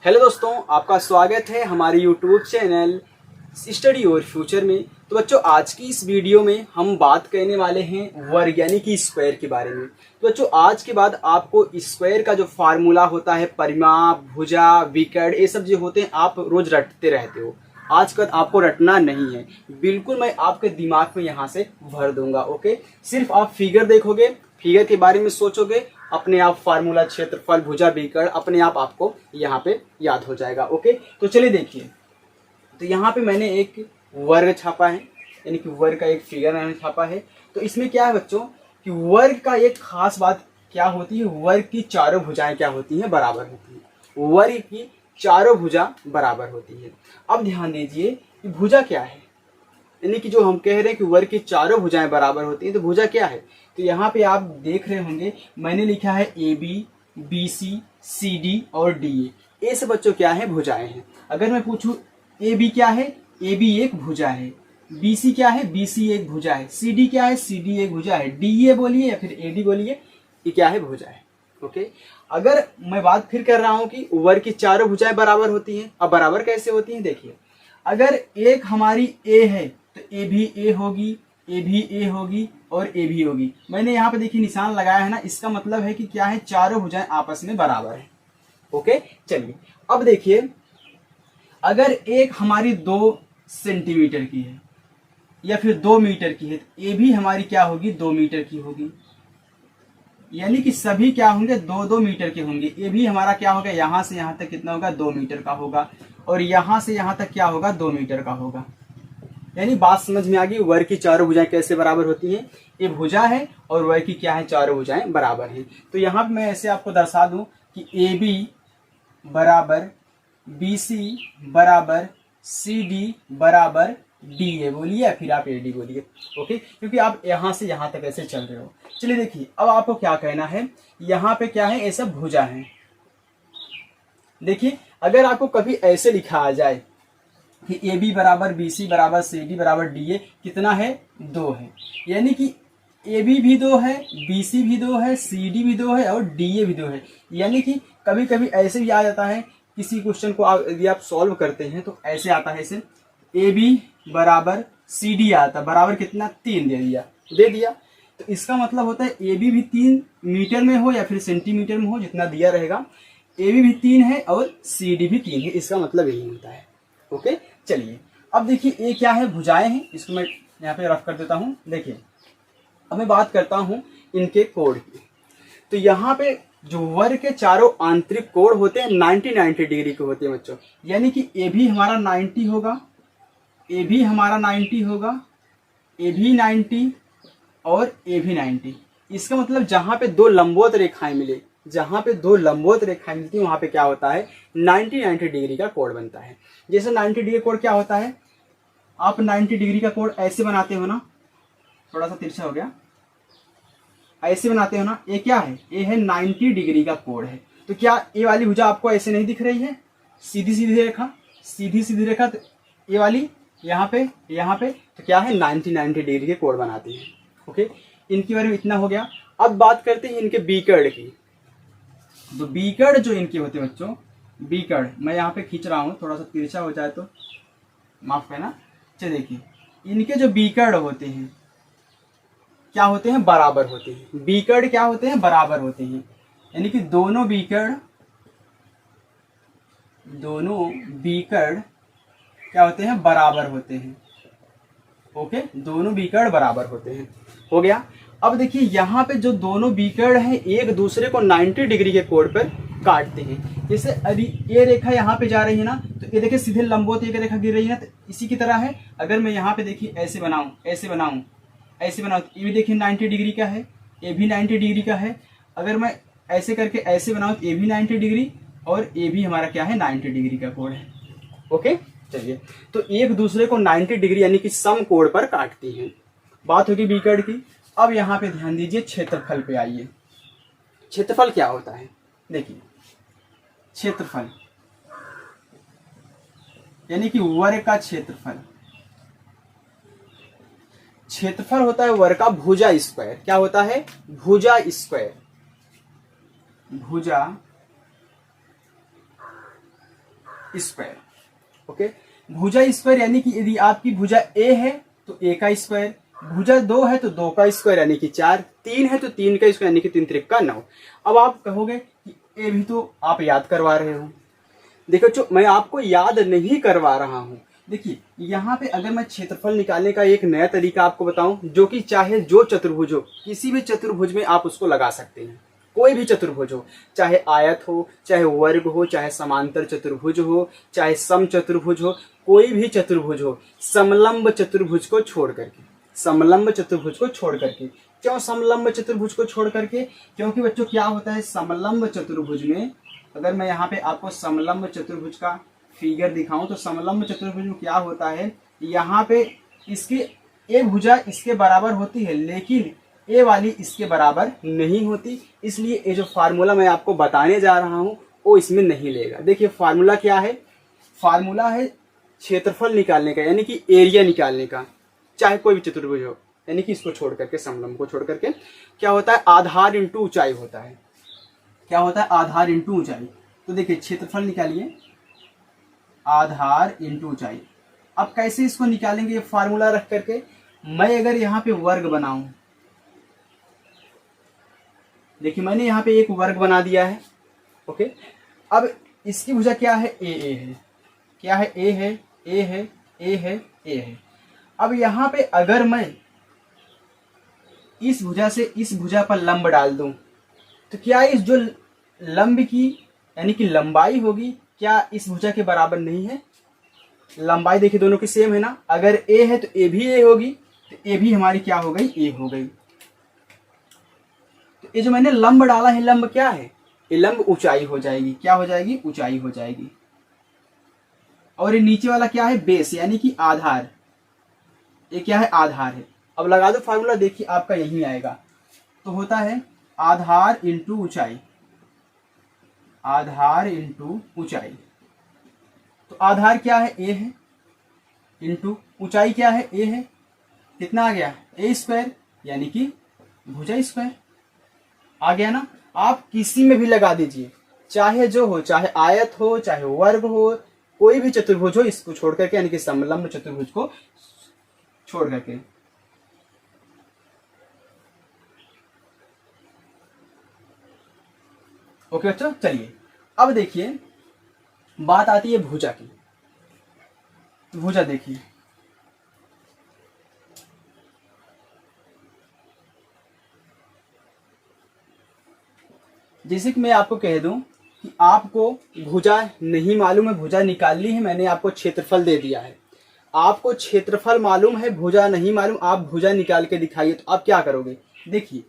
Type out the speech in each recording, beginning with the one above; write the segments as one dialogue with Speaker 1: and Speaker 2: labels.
Speaker 1: Hello दोस्तों, आपका स्वागत है हमारे यूट्यूब चैनल स्टडी और फ्यूचर में। तो बच्चों, आज की इस वीडियो में हम बात करने वाले हैं वर्ग यानी कि स्क्वायर के बारे में। तो बच्चों, आज के बाद आपको स्क्वायर का जो फार्मूला होता है, परिमाप, भुजा, विकर्ण, ये सब जो होते हैं आप रोज रटते रहते हो। आज कल आपको रटना नहीं है, बिल्कुल मैं आपके दिमाग में यहाँ से भर दूंगा। ओके, सिर्फ आप फिगर देखोगे, फिगर के बारे में सोचोगे, अपने आप फार्मूला, क्षेत्रफल, भुजा, विकर्ण अपने आप आपको यहाँ पे याद हो जाएगा। ओके, तो चलिए देखिए। तो यहाँ पे मैंने एक वर्ग छापा है, यानी कि वर्ग का एक फिगर मैंने छापा है। तो इसमें क्या है बच्चों कि वर्ग का एक खास बात क्या होती है, वर्ग की चारों भुजाएं क्या होती हैं, बराबर होती है। वर्ग की चारों भुजा बराबर होती है। अब ध्यान दीजिए कि भुजा क्या है, यानी कि जो हम कह रहे हैं कि वर्ग की चारों भुजाएं बराबर होती हैं, तो भुजा क्या है। तो यहाँ पे आप देख रहे होंगे मैंने लिखा है A B, B C, C D और डी ए। ये सब बच्चों क्या है, भुजाएं हैं। अगर मैं पूछूं ए बी क्या है, ए बी एक भुजा है। बी सी क्या है, बी सी एक भुजा है। सी डी क्या है, सी डी एक भुजा है। डी ए बोलिए या फिर ए डी बोलिए, ये क्या है, भुजा है। ओके, अगर मैं बात फिर कर रहा हूं कि वर्ग की चारों भुजाएं बराबर होती हैं। अब बराबर कैसे होती हैं, देखिए। अगर एक हमारी ए है तो ए भी ए होगी, ए भी ए होगी और ए भी होगी। मैंने यहाँ पे देखिए निशान लगाया है ना, इसका मतलब है कि क्या है, चारों भुजाएं आपस में बराबर है। ओके, चलिए अब देखिए, अगर एक हमारी 2 सेंटीमीटर की है या फिर 2 मीटर की है, तो ए भी हमारी क्या होगी, 2 मीटर की होगी। यानी कि सभी क्या होंगे, 2-2 मीटर के होंगे। ए भी हमारा क्या होगा, यहां से यहां तक कितना होगा, 2 मीटर का होगा। और यहां से यहां तक क्या होगा, 2 मीटर का होगा। यानी बात समझ में आ गई, वर्ग की चारों भुजाएं कैसे बराबर होती हैं। ये भुजा है और वर्ग की क्या है, चारों भुजाएं बराबर हैं। तो यहाँ पे मैं ऐसे आपको दर्शा दूं कि ए बी बराबर बी सी बराबर सी डी बराबर डी ए बोलिए या फिर आप ए डी बोलिए। ओके, क्योंकि आप यहाँ से यहाँ तक ऐसे चल रहे हो। चलिए देखिए, अब आपको क्या कहना है, यहाँ पे क्या है, ये सब भुजा है। देखिए, अगर आपको कभी ऐसे लिखा आ जाए कि ए बी बराबर बी सी बराबर सी डी बराबर डी ए कितना है, 2 है। यानी कि ए बी भी 2 है, बी सी भी 2 है, सी डी भी 2 है और डी ए भी 2 है। यानी कि कभी कभी ऐसे भी आ जाता है, किसी क्वेश्चन को यदि आप सॉल्व करते हैं तो ऐसे आता है, इसे ए बी बराबर सी डी आता है, बराबर कितना, 3 दे दिया। तो इसका मतलब होता है ए बी भी 3 मीटर में हो या फिर सेंटीमीटर में हो, जितना दिया रहेगा। ए बी भी 3 है और सी डी भी 3 है, इसका मतलब यही होता है। ओके, चलिए अब देखिए, ये क्या है, भुजाएं हैं। इसको मैं यहाँ पे रफ कर देता हूँ। देखिए, अब मैं बात करता हूँ इनके कोण की। तो यहाँ पे जो वर्ग के चारों आंतरिक कोण होते हैं 90 डिग्री के होते हैं बच्चों। यानी कि ए भी हमारा 90 होगा, ए भी हमारा 90 होगा, ए भी 90 और ए भी 90। इसका मतलब जहां पे 2 लंबवत रेखाएं मिले, जहां पे 2 लंबवत रेखाएं मिलती है, वहां पे क्या होता है, 90 डिग्री का कोण बनता है। जैसे 90 डिग्री कोण क्या होता है, आप 90 डिग्री का कोण ऐसे बनाते हो ना, थोड़ा सा तिरछा हो गया, ऐसे बनाते हो ना, ये क्या है, ये है 90 डिग्री का कोण है। तो क्या ये वाली भुजा आपको ऐसे नहीं दिख रही है, सीधी सीधी रेखा, सीधी सीधी रेखा, तो ये वाली यहाँ पे तो क्या है, 90 डिग्री के कोण बनाती है। ओके, इनके बारे में इतना हो गया। अब बात करते हैं इनके विकर्ण की। तो विकर्ण जो इनके होते हैं बच्चों, विकर्ण मैं यहाँ पे खींच रहा हूँ, थोड़ा सा तिरछा हो जाए तो माफ करना। चलिए देखिए, इनके जो विकर्ण होते हैं क्या होते हैं, बराबर होते हैं। विकर्ण क्या होते हैं, बराबर होते हैं। यानी कि दोनों विकर्ण क्या होते हैं, बराबर होते हैं। ओके, दोनों विकर्ण बराबर होते हैं। हो गया। अब देखिए, यहाँ पे जो दोनों विकर्ण हैं एक दूसरे को 90 डिग्री के कोण पर काटते हैं। जैसे यदि ये रेखा यहाँ पे जा रही है ना, तो ये देखिए सीधे लंबवत एक रेखा गिर रही है ना, तो इसी की तरह है। अगर मैं यहाँ पे देखिए ऐसे बनाऊं, तो ये भी देखिए 90 डिग्री का है, ये भी 90 डिग्री का है। अगर मैं ऐसे करके ऐसे बनाऊं तो ये भी 90 डिग्री और ये भी हमारा क्या है, 90 डिग्री का कोण है। ओके, चलिए, तो एक दूसरे को 90 डिग्री यानी कि समकोण पर काटती हैं। बात होगी विकर्ण की। अब यहाँ पे ध्यान दीजिए, क्षेत्रफल पे आइए। क्षेत्रफल क्या होता है, देखिए, क्षेत्रफल यानी कि वर्ग का क्षेत्रफल। क्षेत्रफल होता है वर्ग का भुजा स्क्वायर। क्या होता है, भुजा स्क्वायर। भुजा स्क्वायर। ओके, भुजा स्क्वायर यानी कि यदि आपकी भुजा ए है तो ए का स्क्वायर, भुजा 2 है तो 2 का स्क्वायर यानी कि 4, 3 है तो 3 का स्क्वायर यानी कि 3 त्रिक का 9। अब आप कहोगे कि ए भी तो आप याद करवा रहे हो। देखो जो मैं आपको याद नहीं करवा रहा हूं, देखिए यहाँ पे अगर मैं क्षेत्रफल निकालने का एक नया तरीका आपको बताऊं, जो कि चाहे जो चतुर्भुज हो, किसी भी चतुर्भुज में आप उसको लगा सकते हैं। कोई भी चतुर्भुज हो, चाहे आयत हो, चाहे वर्ग हो, चाहे समांतर चतुर्भुज हो, चाहे सम चतुर्भुज हो, कोई भी चतुर्भुज हो, समलंब चतुर्भुज को छोड़ करके, समलंब चतुर्भुज को छोड़ करके। क्यों समलंब चतुर्भुज को छोड़ करके? क्योंकि बच्चों क्या होता है समलंब चतुर्भुज में, अगर मैं यहाँ पे आपको समलंब चतुर्भुज का फिगर दिखाऊं तो समलंब चतुर्भुज में क्या होता है, यहाँ पे इसकी ए भुजा इसके बराबर होती है लेकिन ए वाली इसके बराबर नहीं होती, इसलिए ये जो फार्मूला मैं आपको बताने जा रहा हूं वो इसमें नहीं लेगा। देखिए फार्मूला क्या है, फार्मूला है क्षेत्रफल निकालने का यानी कि एरिया निकालने का, चाहे कोई भी चतुर्भुज हो, यानी कि इसको छोड़ करके, समलंब को छोड़ करके क्या होता है आधार इंटू ऊंचाई होता है। क्या होता है आधार इंटू ऊंचाई। तो देखिए क्षेत्रफल निकालिए आधार इंटू ऊंचाई। अब कैसे इसको निकालेंगे ये फार्मूला रख करके, मैं अगर यहाँ पे वर्ग बनाऊं, देखिए मैंने यहाँ पे एक वर्ग बना दिया है। ओके, अब इसकी भुजा क्या है ए है, क्या है ए है, ए है, ए है, ए है। अब यहाँ पे अगर मैं इस भुजा से इस भुजा पर लंब डाल दूं तो क्या इस जो लंब की यानी कि लंबाई होगी क्या इस भुजा के बराबर नहीं है? लंबाई देखिए दोनों की सेम है ना, अगर ए है तो ए भी ए होगी, तो ए भी हमारी क्या हो गई ए हो गई। तो ये जो मैंने लंब डाला है, लंब क्या है, ये लंब ऊंचाई हो जाएगी, क्या हो जाएगी ऊंचाई हो जाएगी। और ये नीचे वाला क्या है बेस यानी कि आधार, ये क्या है आधार है। अब लगा दो फार्मूला, देखिए आपका यही आएगा, तो होता है आधार इंटू ऊंचाई, आधार इंटू ऊंचाई। तो आधार क्या है ए है, इंटू ऊंचाई क्या है ए है, कितना आ गया ए स्क्वायर यानी कि भुजा स्क्वायर आ गया ना। आप किसी में भी लगा दीजिए, चाहे जो हो, चाहे आयत हो, चाहे वर्ग हो, कोई भी चतुर्भुज हो, इसको छोड़ करके यानी कि समलंब चतुर्भुज को छोड़ करके। ओके बच्चों, चलिए अब देखिए बात आती है भुजा की। भुजा देखिए, जैसे कि मैं आपको कह दूं कि आपको भुजा नहीं मालूम है, भुजा निकालनी है, मैंने आपको क्षेत्रफल दे दिया है, आपको क्षेत्रफल मालूम है, भुजा नहीं मालूम, आप भुजा निकाल के दिखाइए, तो आप क्या करोगे? देखिए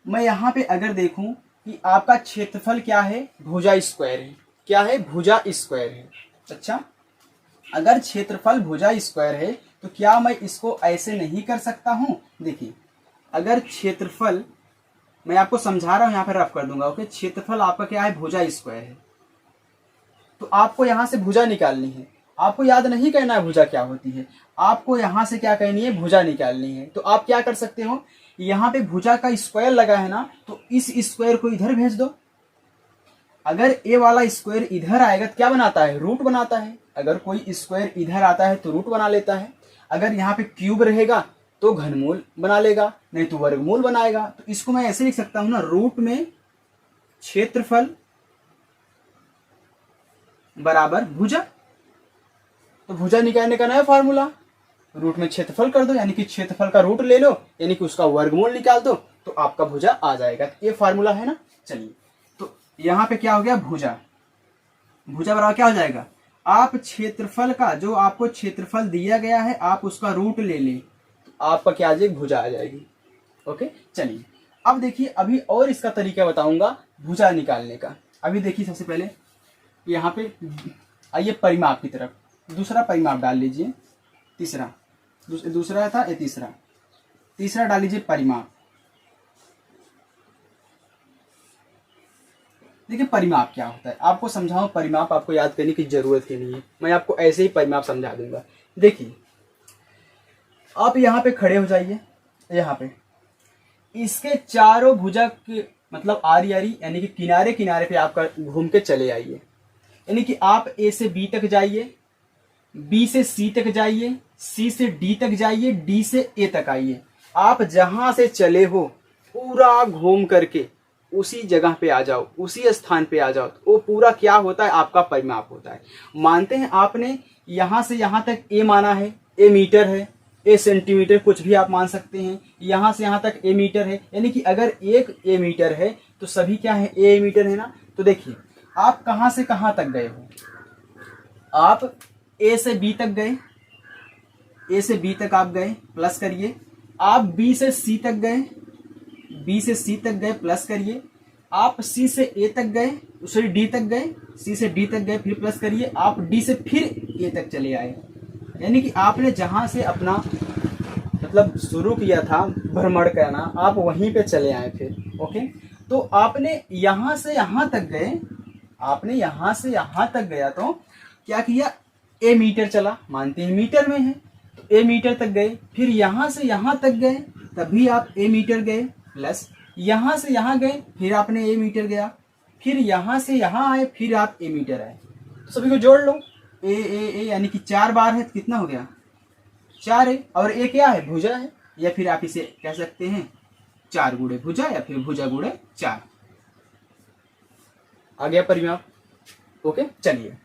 Speaker 1: मैं यहाँ पे अगर देखूं कि आपका क्षेत्रफल क्या है भुजा स्क्वायर है, क्या है भुजा स्क्वायर है। अच्छा, अगर क्षेत्रफल भुजा स्क्वायर है तो क्या मैं इसको ऐसे नहीं कर सकता हूं? देखिए अगर क्षेत्रफल, मैं आपको समझा रहा हूं, यहाँ पर रफ कर दूंगा। ओके, क्षेत्रफल आपका क्या है भुजा स्क्वायर है, तो आपको यहां से भुजा निकालनी है, आपको याद नहीं करना है भुजा क्या होती है, आपको यहां से क्या करनी है भुजा निकालनी है। तो आप क्या कर सकते हो, यहाँ पे भुजा का स्क्वायर लगा है ना, तो इस स्क्वायर को इधर भेज दो। अगर ए वाला स्क्वायर इधर आएगा तो क्या बनाता है रूट बनाता है, अगर कोई स्क्वायर इधर आता है तो रूट बना लेता है, अगर यहाँ पे क्यूब रहेगा तो घनमूल बना लेगा, नहीं तो वर्गमूल बनाएगा। तो इसको मैं ऐसे लिख सकता हूं ना, रूट में क्षेत्रफल बराबर भुजा। तो भुजा निकालने का नया फार्मूला, रूट में क्षेत्रफल कर दो यानी कि क्षेत्रफल का रूट ले लो यानी कि उसका वर्गमूल निकाल दो, तो आपका भुजा आ जाएगा। तो ये फार्मूला है ना। चलिए तो यहाँ पे क्या हो गया भुजा, भुजा बराबर क्या हो जाएगा, आप क्षेत्रफल का जो आपको क्षेत्रफल दिया गया है आप उसका रूट ले लें तो आपका क्या आ जाएगी भुजा आ जाएगी। ओके, चलिए अब देखिए अभी और इसका तरीका बताऊंगा भुजा निकालने का। अभी देखिए सबसे पहले यहाँ पे आइए परिमाप की तरफ, दूसरा परिमाप डाल लीजिए, तीसरा दूसरा था ये तीसरा डाल लीजिए परिमाप। देखिए परिमाप क्या होता है, आपको समझाऊं, परिमाप आपको याद करने की जरूरत ही नहीं है, मैं आपको ऐसे ही परिमाप समझा दूंगा। देखिए आप यहाँ पे खड़े हो जाइए, यहाँ पे इसके चारों भुजा के मतलब आरी आरी यानी कि किनारे किनारे पे आपका घूम के चले आइए। यानी कि आप ए से बी तक जाइए, बी से सी तक जाइए, सी से डी तक जाइए, डी से ए तक आइए। आप जहां से चले हो पूरा घूम करके उसी जगह पे आ जाओ, उसी स्थान पे आ जाओ। वो पूरा क्या होता है, आपका परिमाप होता है। मानते हैं आपने यहां से यहां तक ए माना है, ए मीटर है, ए सेंटीमीटर, कुछ भी आप मान सकते हैं। यहां से यहां तक ए मीटर है, यानी कि अगर एक ए मीटर है तो सभी क्या है, ए मीटर है ना। तो देखिए आप कहां से कहां तक गए हो, आप ए से बी तक गए, ए से बी तक आप गए, प्लस करिए। आप बी से सी तक गए, बी से सी तक गए, प्लस करिए। आप सी से ए तक गए, सॉरी डी तक गए, सी से डी तक गए, फिर प्लस करिए। आप डी से फिर ए तक चले आए, यानी कि आपने जहां से अपना मतलब शुरू किया था भ्रमण करना, आप वहीं पे चले आए फिर। ओके, तो आपने यहां से यहां तक गए, आपने यहां से यहां तक गया तो क्या किया, ए मीटर चला, मानते हैं मीटर में है तो ए मीटर तक गए। फिर यहां से यहां तक गए, तभी आप ए मीटर गए, प्लस यहां से यहां गए, फिर आपने ए मीटर गया। फिर यहां से यहां आए, फिर आप ए मीटर आए। तो सभी को जोड़ लो, ए ए ए, यानी कि 4 बार है तो कितना हो गया, 4 है। और ए क्या है, भुजा है, या फिर आप इसे कह सकते हैं 4 गुणे भुजा, या फिर भुजा गुणे 4। आ गया परिमाप। ओके, चलिए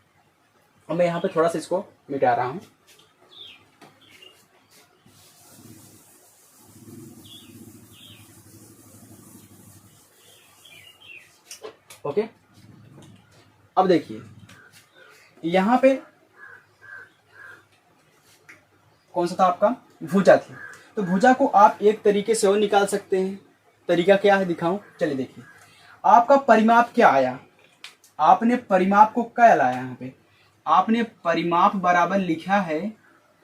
Speaker 1: अब मैं यहाँ पे थोड़ा सा इसको मिटा रहा हूं। ओके, अब देखिए यहां पे कौन सा था आपका, भुजा थी। तो भुजा को आप एक तरीके से और निकाल सकते हैं। तरीका क्या है दिखाऊं, चलिए देखिए। आपका परिमाप क्या आया, आपने परिमाप को क्या लाया, यहाँ पे आपने परिमाप बराबर लिखा है,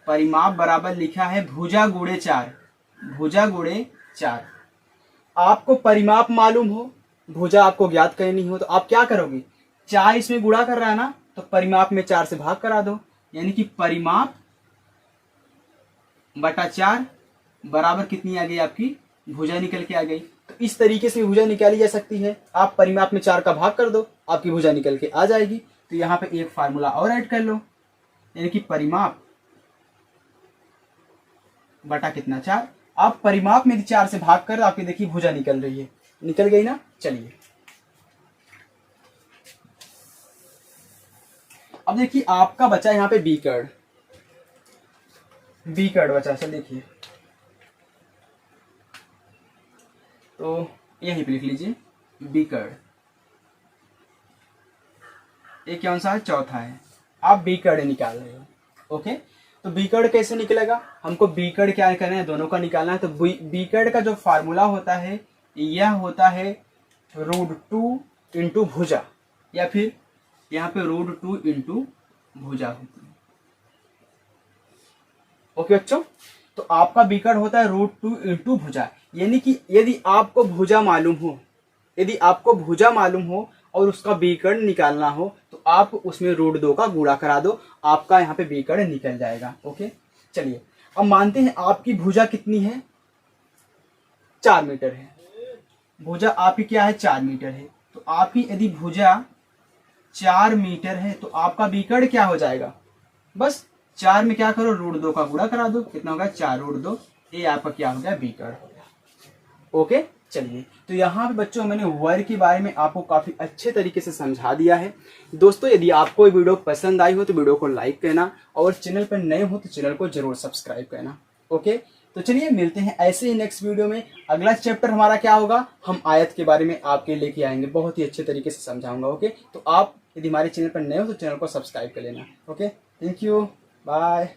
Speaker 1: परिमाप बराबर लिखा है भुजा गुणे 4, भुजा गुणे 4। आपको परिमाप मालूम हो, भुजा आपको ज्ञात करनी हो, तो आप क्या करोगे, 4 इसमें गुणा कर रहा है ना, तो परिमाप में 4 से भाग करा दो, यानी कि परिमाप बटा 4 बराबर कितनी आ गई, आपकी भुजा निकल के आ गई। तो इस तरीके से भुजा निकाली जा सकती है। आप परिमाप में 4 का भाग कर दो, आपकी भुजा निकल के आ जाएगी। तो यहाँ पे एक फार्मूला और ऐड कर लो, यानी कि परिमाप बटा कितना 4। आप परिमाप में 4 से भाग कर आपकी देखिए भुजा निकल रही है, निकल गई ना। चलिए अब देखिए आपका बचा यहाँ पे बी कर्ड, बी कर्ड बचा। चल देखिए, तो यहीं पे लिख लीजिए बी कर्ड। ये कौन सा है, चौथा है। आप बी कर्ड निकाल रहे हो। ओके, तो बी कर्ड कैसे निकलेगा, हमको बी कर्ड क्या करना है, दोनों का निकालना है। तो बी कर्ड का जो फार्मूला होता है यह होता है √2 इंटू भुजा, या फिर यहाँ पे √2 इंटू भुजा होती है। ओके बच्चों, तो आपका बी कर्ड होता है √2 इंटू भुजा, यानी कि यदि आपको भुजा मालूम हो, यदि आपको भुजा मालूम हो और उसका बी कर्ड निकालना हो, तो आप उसमें √2 का गुणा करा दो, आपका यहाँ पे बी कर्ड निकल जाएगा। ओके, चलिए अब मानते हैं आपकी भुजा कितनी है, 4 मीटर है। भुजा आपकी क्या है, 4 मीटर है। तो आपकी यदि भुजा 4 मीटर है तो आपका बी कर्ड क्या हो जाएगा, बस 4 में क्या करो, √2 का गुणा करा दो, कितना होगा 4√2। ये आपका क्या हो गया, बी कर्ड हो गया। ओके, चलिए तो यहाँ पे बच्चों मैंने वर्ग के बारे में आपको काफी अच्छे तरीके से समझा दिया है। दोस्तों यदि आपको ये वीडियो पसंद आई हो तो वीडियो को लाइक करना, और चैनल पर नए हो तो चैनल को जरूर सब्सक्राइब करना। ओके, तो चलिए मिलते हैं ऐसे ही नेक्स्ट वीडियो में। अगला चैप्टर हमारा क्या होगा, हम आयत के बारे में आपके लेके आएंगे, बहुत ही अच्छे तरीके से समझाऊंगा। ओके, तो आप यदि हमारे चैनल पर नए हो तो चैनल को सब्सक्राइब कर लेना। Okay, thank you, bye.